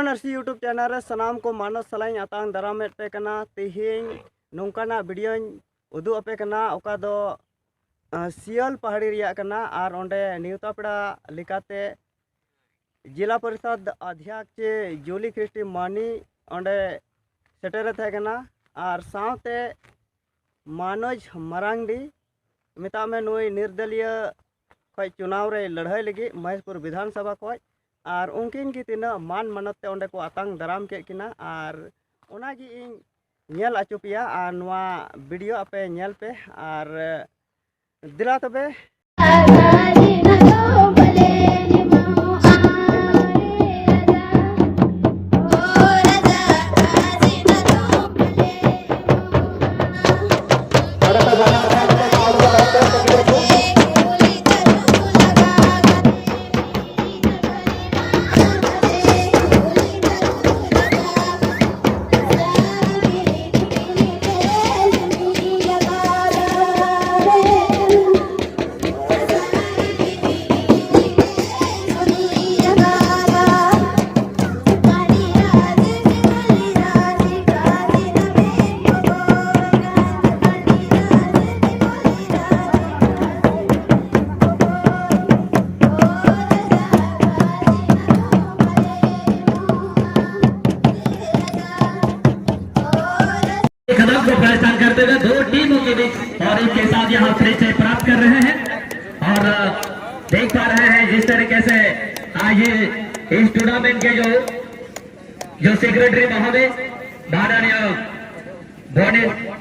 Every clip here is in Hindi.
नरसी यूट्यूब चैनल रे सनाम को मानस सलाइन आतांग दारामेट पे कना तिहिं नोंकाना वीडियो उदू अपे कना ओका दो सियल पहाड़ी रिया कना आर ओंडे न्यूता पेड़ा लिकाते जिला परिषद अध्यक्ष जूली क्रिस्टी मानी ओंडे सेटेरे थे कना आर सावते मनोज मरांडी मिता में नुई निर्दलीय खय चुनाव रे लड़ाई लगी महेशपुर विधानसभा खय और उनकिन की तीना मान मनते ओंडे को आतांग दाराम के किना और ओनागी इन नेल आचुपिया और नवा वीडियो अपे नेल पे और दिला तबे प्रस्थान करते हुए दो टीमों के बीच और इनके साथ यहाँ परिचय प्राप्त कर रहे हैं और देख पा रहे हैं जिस तरीके से आज इस टूर्नामेंट के जो सेक्रेटरी महोदय माननीय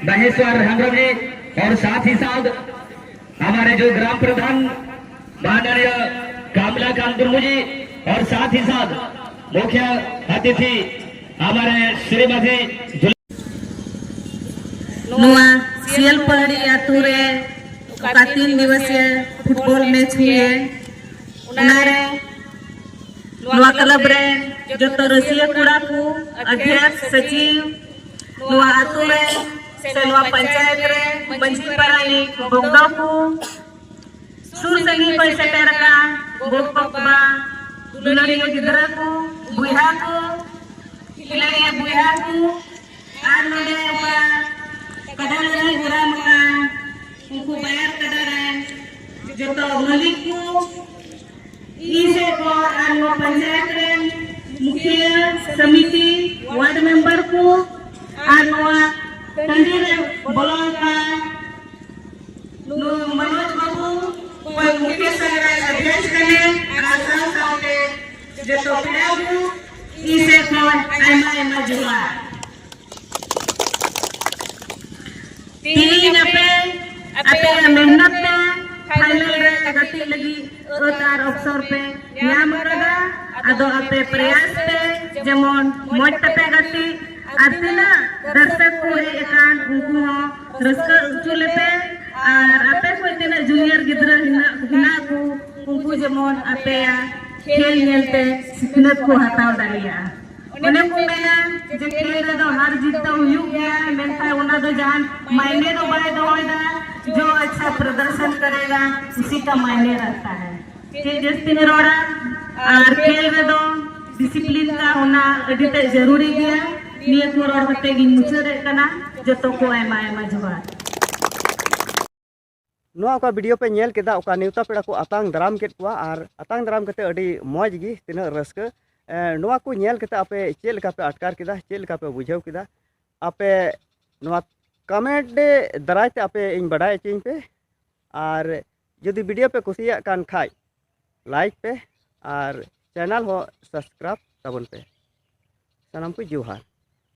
महेश्वर हेम्ब्रम जी और साथ ही साथ हमारे जो ग्राम प्रधान माननीय कमलाकांत मुर्मू जी और साथ ही साथ मुख्य अतिथि हमारे श्रीमती सियल पहाड़ी आतु रे 3 दिवसीय फुटबॉल मैच हुए क्लब रे जो रसिया कुड़ा को अध्यक्ष सचिव आतु रे से पंचायत रे मंझी पारायिक बोगदा को सुर संगी पर सेटर का गोप पकबा दुलड़ी गिदरा को बुहा को खिलाड़ी बुहा को आर नोडे कदर गुरा मंगा उनको bayar कदर जो तो मालिक को इसे को आनो पंचायत रे मुखिया समिति वार्ड मेंबर को आनो टंडी रे बोलवा का नो मनोज बाबू कोई मुख्य संघ अध्यक्ष कने आसा साउंडे जो तो पिडाबू इसे को आइमा जुआ तीन अपे मेहनत पे फाइनल रे गति लगी तार अवसर पे नाम करा अदो अपे प्रयास पे जेमन मोट पे गति आतिना दर्शक को एकान उनको रस्का चुले पे और अपे को इतना जूनियर गिदरा हिना को उनको जेमन अपे खेल नेलते सिखनत को हटाव दालिया उन्हें को मेना जो खेल रे दो हार जीत तो हुई गया मेनका उना दो जान मायने दो बड़े दो जो अच्छा प्रदर्शन करेगा उसी का मायने रहता है कि जिस दिन रोड़ा और खेल रे दो डिसिप्लिन का होना अडिते जरूरी गया निये को रोड़ कते गिन मुचरे कना जो तो को आयमा जुआ नोआ का वीडियो पे नेल केदा ओका न्यूता पेड़ा को आतांग दाराम केट कुआ और आतांग दाराम कते अडी मौज गी तिना रस्क नोआ को नेल केता आपे चेल का पे अटकार किदा चेल का पे बुझाव किदा आपे नोआ कमेंट दराय ते आपे इन बड़ाय चिन पे और यदि वीडियो पे कुसिया कान खाय लाइक पे और चैनल हो सब्सक्राइब तबन पे सनम को जोहार।